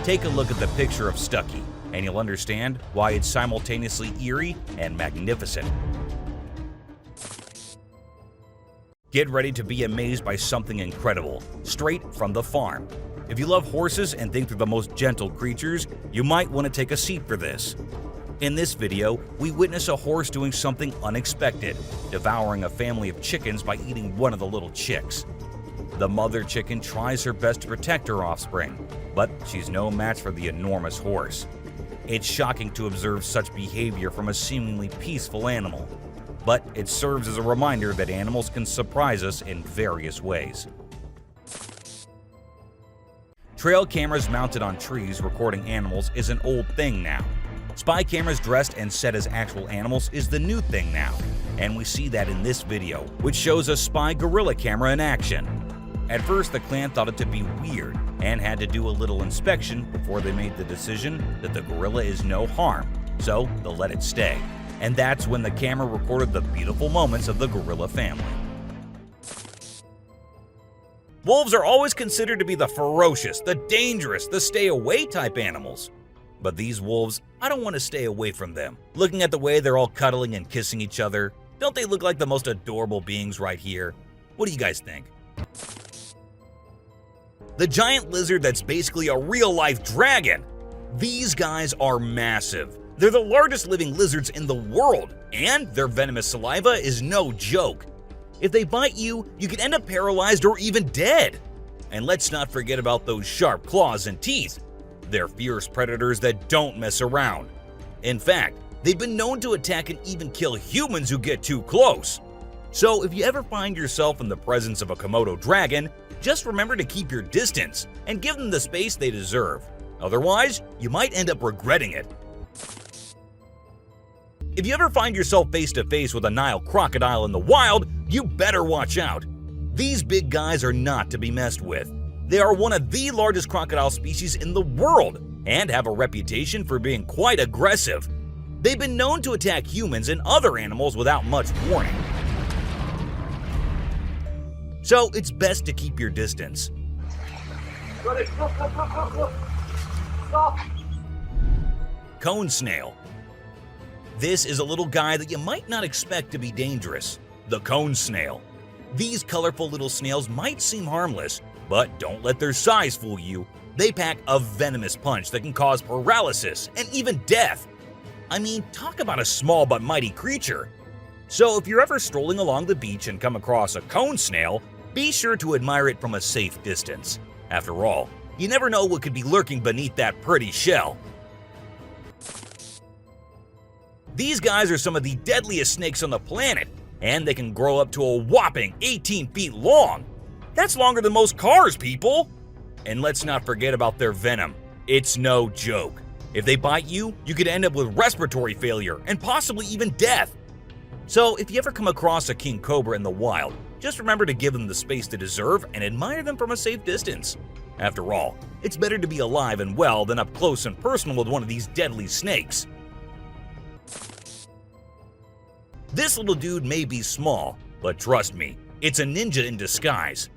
Take a look at the picture of Stucky, and you'll understand why it's simultaneously eerie and magnificent. Get ready to be amazed by something incredible, straight from the farm. If you love horses and think they're the most gentle creatures, you might want to take a seat for this. In this video, we witness a horse doing something unexpected, devouring a family of chickens by eating one of the little chicks. The mother chicken tries her best to protect her offspring, but she's no match for the enormous horse. It's shocking to observe such behavior from a seemingly peaceful animal, but it serves as a reminder that animals can surprise us in various ways. Trail cameras mounted on trees recording animals is an old thing now. Spy cameras dressed and set as actual animals is the new thing now, and we see that in this video, which shows a spy gorilla camera in action. At first, the clan thought it to be weird and had to do a little inspection before they made the decision that the gorilla is no harm, so they'll let it stay. And that's when the camera recorded the beautiful moments of the gorilla family. Wolves are always considered to be the ferocious, the dangerous, the stay-away type animals. But these wolves, I don't want to stay away from them. Looking at the way they're all cuddling and kissing each other, don't they look like the most adorable beings right here? What do you guys think? The giant lizard that's basically a real-life dragon. These guys are massive. They're the largest living lizards in the world, and their venomous saliva is no joke. If they bite you, you could end up paralyzed or even dead. And let's not forget about those sharp claws and teeth. They're fierce predators that don't mess around. In fact, they've been known to attack and even kill humans who get too close. So if you ever find yourself in the presence of a Komodo dragon, just remember to keep your distance and give them the space they deserve. Otherwise, you might end up regretting it. If you ever find yourself face to face with a Nile crocodile in the wild, you better watch out. These big guys are not to be messed with. They are one of the largest crocodile species in the world and have a reputation for being quite aggressive. They've been known to attack humans and other animals without much warning. So it's best to keep your distance. Look. Stop. cone snail. This is a little guy that you might not expect to be dangerous, the cone snail. These colorful little snails might seem harmless, but don't let their size fool you. They pack a venomous punch that can cause paralysis and even death. I mean, talk about a small but mighty creature. So if you're ever strolling along the beach and come across a cone snail, be sure to admire it from a safe distance. After all, you never know what could be lurking beneath that pretty shell. These guys are some of the deadliest snakes on the planet, and they can grow up to a whopping 18 feet long. That's longer than most cars, people! And let's not forget about their venom. It's no joke. If they bite you, you could end up with respiratory failure and possibly even death. So if you ever come across a king cobra in the wild, just remember to give them the space they deserve and admire them from a safe distance. After all, it's better to be alive and well than up close and personal with one of these deadly snakes. This little dude may be small, but trust me, it's a ninja in disguise.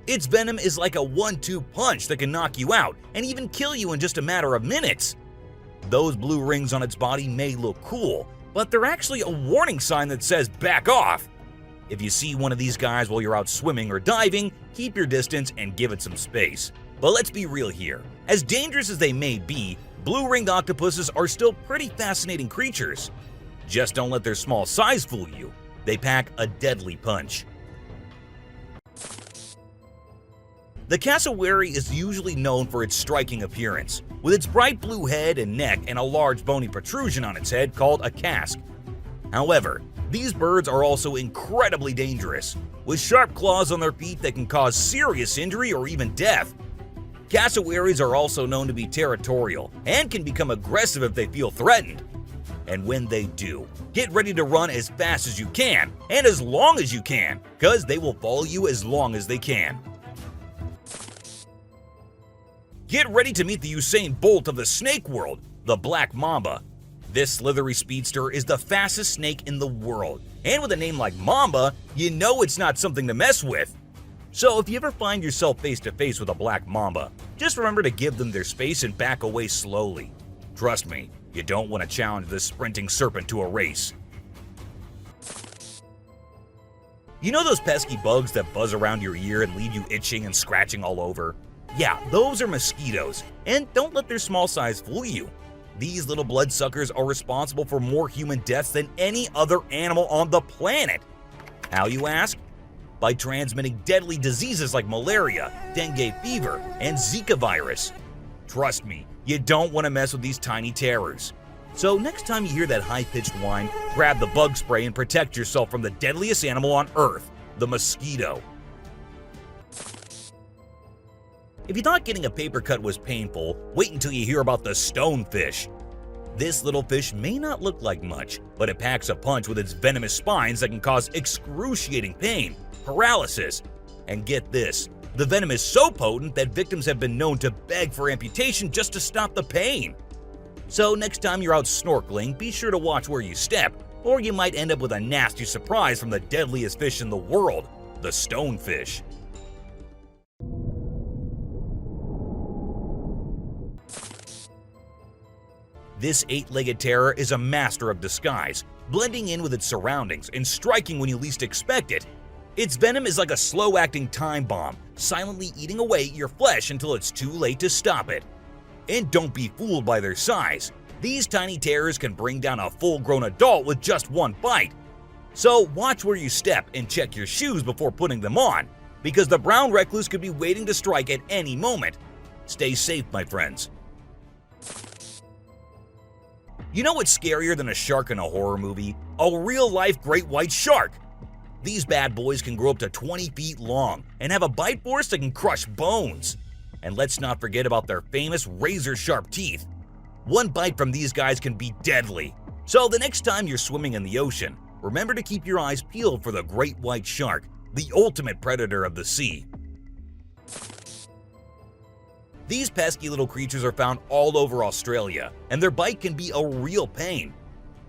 Its venom is like a 1-2 punch that can knock you out and even kill you in just a matter of minutes. Those blue rings on its body may look cool, but they're actually a warning sign that says back off. If you see one of these guys while you're out swimming or diving, keep your distance and give it some space. But let's be real here. As dangerous as they may be, blue-ringed octopuses are still pretty fascinating creatures. Just don't let their small size fool you. They pack a deadly punch. The cassowary is usually known for its striking appearance, with its bright blue head and neck and a large bony protrusion on its head called a casque. However, these birds are also incredibly dangerous, with sharp claws on their feet that can cause serious injury or even death. Cassowaries are also known to be territorial and can become aggressive if they feel threatened. And when they do, get ready to run as fast as you can and as long as you can, because they will follow you as long as they can. Get ready to meet the Usain Bolt of the snake world, the black mamba. This slithery speedster is the fastest snake in the world, and with a name like Mamba, you know it's not something to mess with. So if you ever find yourself face to face with a black mamba, just remember to give them their space and back away slowly. Trust me, you don't want to challenge this sprinting serpent to a race. You know those pesky bugs that buzz around your ear and leave you itching and scratching all over? Yeah, those are mosquitoes, and don't let their small size fool you. These little bloodsuckers are responsible for more human deaths than any other animal on the planet. How, you ask? By transmitting deadly diseases like malaria, dengue fever, and Zika virus. Trust me, you don't want to mess with these tiny terrors. So next time you hear that high-pitched whine, grab the bug spray and protect yourself from the deadliest animal on Earth, the mosquito. If you thought getting a paper cut was painful, wait until you hear about the stonefish. This little fish may not look like much, but it packs a punch with its venomous spines that can cause excruciating pain, paralysis, and get this, the venom is so potent that victims have been known to beg for amputation just to stop the pain. So next time you're out snorkeling, be sure to watch where you step, or you might end up with a nasty surprise from the deadliest fish in the world, the stonefish. This 8-legged terror is a master of disguise, blending in with its surroundings and striking when you least expect it. Its venom is like a slow-acting time bomb, silently eating away at your flesh until it's too late to stop it. And don't be fooled by their size. These tiny terrors can bring down a full-grown adult with just one bite. So watch where you step and check your shoes before putting them on, because the brown recluse could be waiting to strike at any moment. Stay safe, my friends. You know what's scarier than a shark in a horror movie? A real-life great white shark! These bad boys can grow up to 20 feet long and have a bite force that can crush bones. And let's not forget about their famous razor-sharp teeth. One bite from these guys can be deadly. So the next time you're swimming in the ocean, remember to keep your eyes peeled for the great white shark, the ultimate predator of the sea. These pesky little creatures are found all over Australia, and their bite can be a real pain.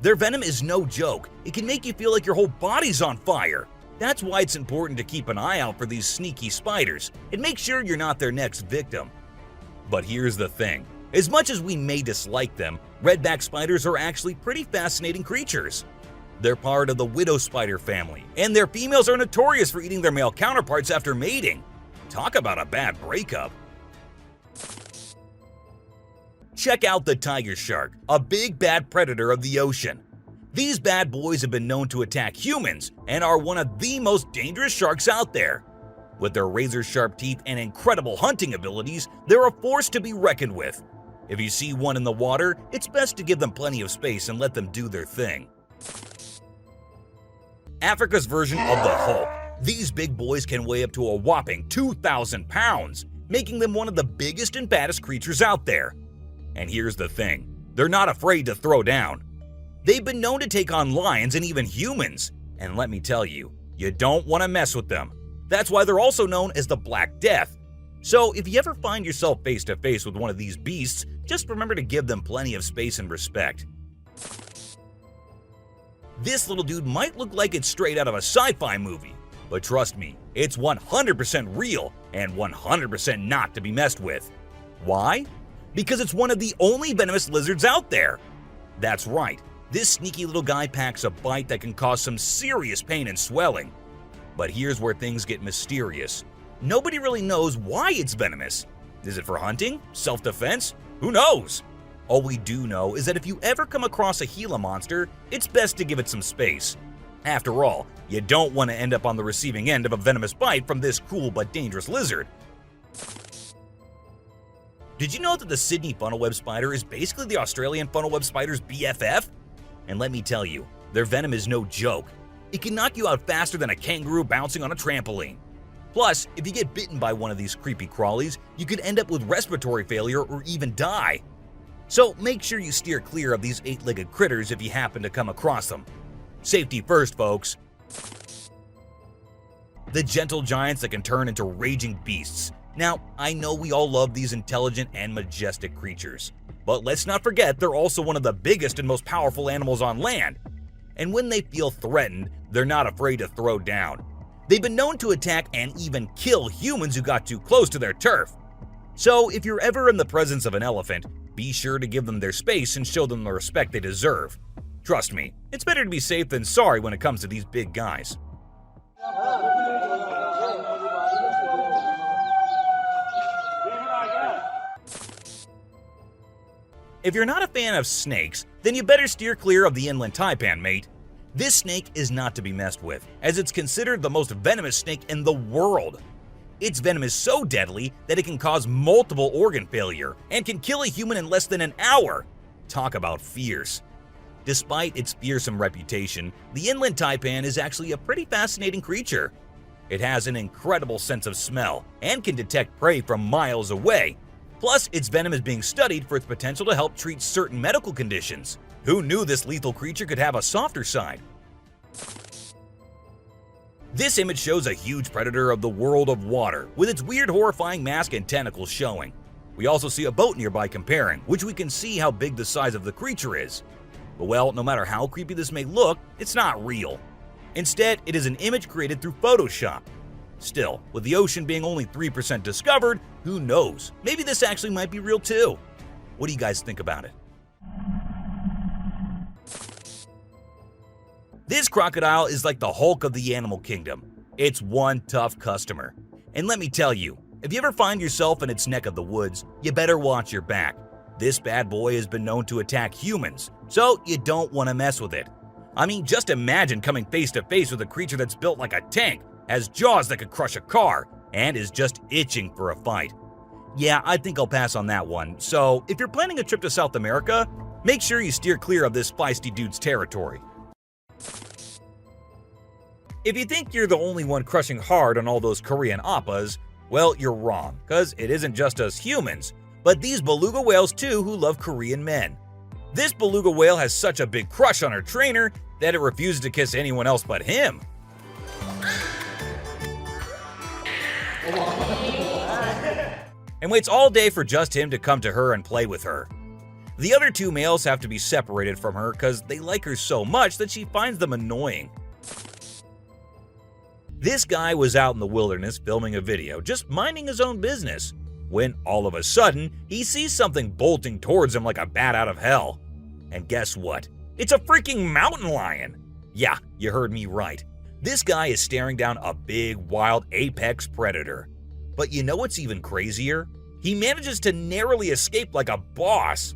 Their venom is no joke. It can make you feel like your whole body's on fire. That's why it's important to keep an eye out for these sneaky spiders and make sure you're not their next victim. But here's the thing. As much as we may dislike them, Redback spiders are actually pretty fascinating creatures. They're part of the widow spider family, and their females are notorious for eating their male counterparts after mating. Talk about a bad breakup. Check out the tiger shark, a big bad predator of the ocean. These bad boys have been known to attack humans and are one of the most dangerous sharks out there. With their razor-sharp teeth and incredible hunting abilities, they're a force to be reckoned with. If you see one in the water, it's best to give them plenty of space and let them do their thing. Africa's version of the Hulk. These big boys can weigh up to a whopping 2,000 pounds, making them one of the biggest and baddest creatures out there. And here's the thing, they're not afraid to throw down. They've been known to take on lions and even humans, and let me tell you, you don't want to mess with them. That's why they're also known as the Black Death. So if you ever find yourself face to face with one of these beasts, just remember to give them plenty of space and respect. This little dude might look like it's straight out of a sci-fi movie, but trust me, it's 100% real and 100% not to be messed with. Why? Because it's one of the only venomous lizards out there. That's right, this sneaky little guy packs a bite that can cause some serious pain and swelling. But here's where things get mysterious. Nobody really knows why it's venomous. Is it for hunting? Self-defense? Who knows? All we do know is that if you ever come across a Gila monster, it's best to give it some space. After all, you don't want to end up on the receiving end of a venomous bite from this cool but dangerous lizard. Did you know that the Sydney funnel-web spider is basically the Australian funnel-web spider's BFF? And let me tell you, their venom is no joke. It can knock you out faster than a kangaroo bouncing on a trampoline. Plus, if you get bitten by one of these creepy crawlies, you could end up with respiratory failure or even die. So make sure you steer clear of these 8-legged critters if you happen to come across them. Safety first, folks. The gentle giants that can turn into raging beasts. Now, I know we all love these intelligent and majestic creatures, but let's not forget they're also one of the biggest and most powerful animals on land. And when they feel threatened, they're not afraid to throw down. They've been known to attack and even kill humans who got too close to their turf. So if you're ever in the presence of an elephant, be sure to give them their space and show them the respect they deserve. Trust me, it's better to be safe than sorry when it comes to these big guys. If you're not a fan of snakes, then you better steer clear of the inland taipan, mate. This snake is not to be messed with, as it's considered the most venomous snake in the world. Its venom is so deadly that it can cause multiple organ failure and can kill a human in less than an hour. Talk about fierce. Despite its fearsome reputation, the inland taipan is actually a pretty fascinating creature. It has an incredible sense of smell and can detect prey from miles away. Plus, its venom is being studied for its potential to help treat certain medical conditions. Who knew this lethal creature could have a softer side? This image shows a huge predator of the world of water, with its weird horrifying mask and tentacles showing. We also see a boat nearby comparing, which we can see how big the size of the creature is. But well, no matter how creepy this may look, it's not real. Instead, it is an image created through Photoshop. Still, with the ocean being only 3% discovered, who knows? Maybe this actually might be real too. What do you guys think about it? This crocodile is like the Hulk of the animal kingdom. It's one tough customer. And let me tell you, if you ever find yourself in its neck of the woods, you better watch your back. This bad boy has been known to attack humans, so you don't want to mess with it. I mean, just imagine coming face to face with a creature that's built like a tank, has jaws that could crush a car, and is just itching for a fight. Yeah, I think I'll pass on that one. So if you're planning a trip to South America, make sure you steer clear of this feisty dude's territory. If you think you're the only one crushing hard on all those Korean oppas, well, you're wrong, because it isn't just us humans, but these beluga whales too who love Korean men. This beluga whale has such a big crush on her trainer that it refuses to kiss anyone else but him. And waits all day for just him to come to her and play with her. The other two males have to be separated from her because they like her so much that she finds them annoying. This guy was out in the wilderness filming a video, just minding his own business, when all of a sudden he sees something bolting towards him like a bat out of hell. And guess what? It's a freaking mountain lion! Yeah, you heard me right. This guy is staring down a big, wild apex predator. But you know what's even crazier? He manages to narrowly escape like a boss.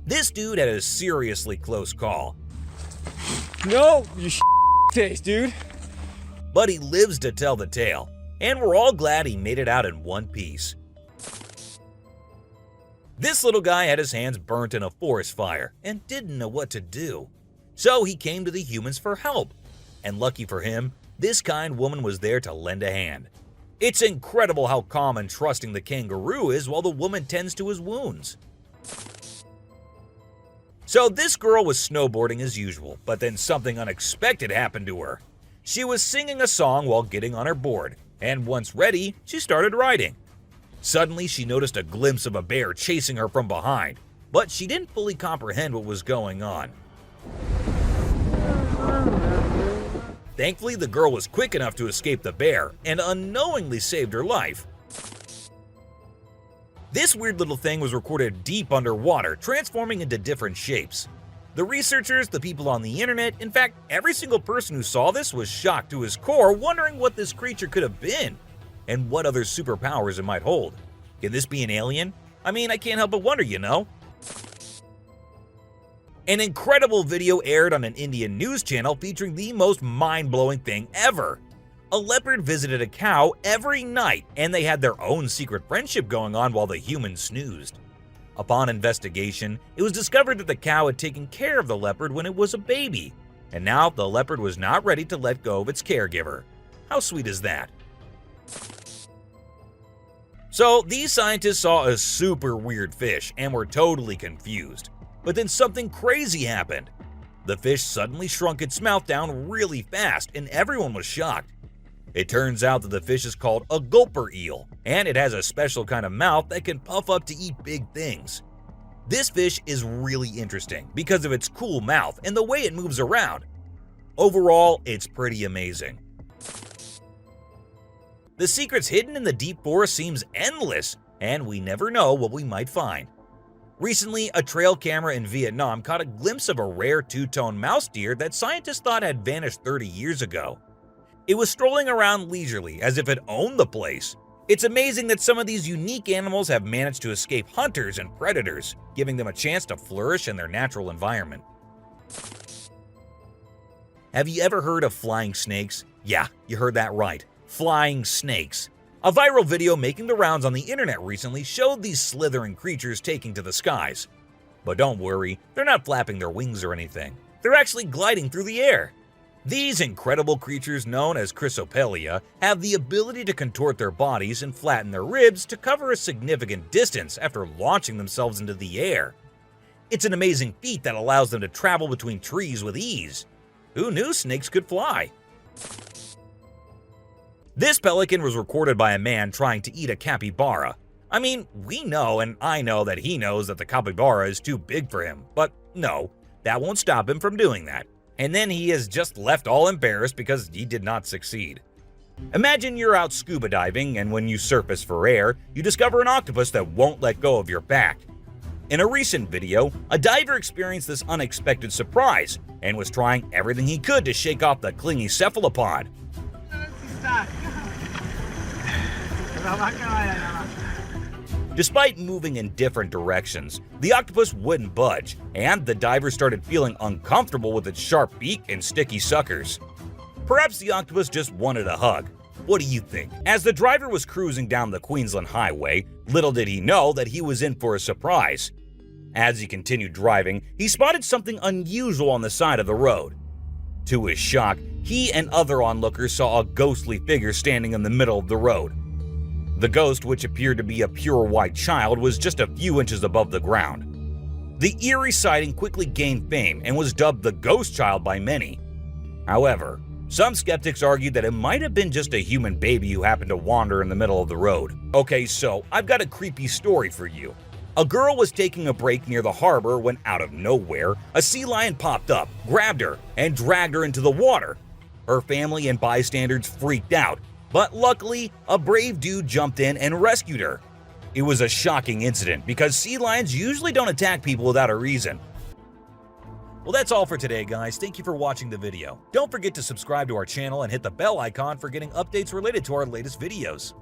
This dude had a seriously close call. No, you taste, dude. But he lives to tell the tale, and we're all glad he made it out in one piece. This little guy had his hands burnt in a forest fire and didn't know what to do. So he came to the humans for help. And lucky for him, this kind woman was there to lend a hand. It's incredible how calm and trusting the kangaroo is while the woman tends to his wounds. So this girl was snowboarding as usual, but then something unexpected happened to her. She was singing a song while getting on her board, and once ready, she started riding. Suddenly, she noticed a glimpse of a bear chasing her from behind, but she didn't fully comprehend what was going on. Thankfully, the girl was quick enough to escape the bear and unknowingly saved her life. This weird little thing was recorded deep underwater, transforming into different shapes. The researchers, the people on the internet, in fact, every single person who saw this was shocked to his core, wondering what this creature could have been and what other superpowers it might hold. Can this be an alien? I mean, I can't help but wonder, you know? An incredible video aired on an Indian news channel featuring the most mind-blowing thing ever. A leopard visited a cow every night, and they had their own secret friendship going on while the humans snoozed. Upon investigation, it was discovered that the cow had taken care of the leopard when it was a baby, and now the leopard was not ready to let go of its caregiver. How sweet is that? So, these scientists saw a super weird fish and were totally confused. But then something crazy happened. The fish suddenly shrunk its mouth down really fast, and everyone was shocked. It turns out that the fish is called a gulper eel, and it has a special kind of mouth that can puff up to eat big things. This fish is really interesting because of its cool mouth and the way it moves around. Overall, it's pretty amazing. The secrets hidden in the deep forest seems endless, and we never know what we might find. Recently, a trail camera in Vietnam caught a glimpse of a rare two-tone mouse deer that scientists thought had vanished 30 years ago. It was strolling around leisurely as if it owned the place. It's amazing that some of these unique animals have managed to escape hunters and predators, giving them a chance to flourish in their natural environment. Have you ever heard of flying snakes? Yeah, you heard that right. Flying snakes. A viral video making the rounds on the internet recently showed these slithering creatures taking to the skies. But don't worry, they're not flapping their wings or anything. They're actually gliding through the air. These incredible creatures, known as Chrysopelia, have the ability to contort their bodies and flatten their ribs to cover a significant distance after launching themselves into the air. It's an amazing feat that allows them to travel between trees with ease. Who knew snakes could fly? This pelican was recorded by a man trying to eat a capybara. I mean, we know and I know that he knows that the capybara is too big for him, but no, that won't stop him from doing that. And then he is just left all embarrassed because he did not succeed. Imagine you're out scuba diving and when you surface for air, you discover an octopus that won't let go of your back. In a recent video, a diver experienced this unexpected surprise and was trying everything he could to shake off the clingy cephalopod. Despite moving in different directions, the octopus wouldn't budge, and the diver started feeling uncomfortable with its sharp beak and sticky suckers. Perhaps the octopus just wanted a hug. What do you think? As the driver was cruising down the Queensland highway, little did he know that he was in for a surprise. As he continued driving, he spotted something unusual on the side of the road. To his shock, he and other onlookers saw a ghostly figure standing in the middle of the road. The ghost, which appeared to be a pure white child, was just a few inches above the ground. The eerie sighting quickly gained fame and was dubbed the Ghost Child by many. However, some skeptics argued that it might have been just a human baby who happened to wander in the middle of the road. Okay, so I've got a creepy story for you. A girl was taking a break near the harbor when, out of nowhere, a sea lion popped up, grabbed her, and dragged her into the water. Her family and bystanders freaked out, but luckily, a brave dude jumped in and rescued her. It was a shocking incident because sea lions usually don't attack people without a reason. Well, that's all for today, guys. Thank you for watching the video. Don't forget to subscribe to our channel and hit the bell icon for getting updates related to our latest videos.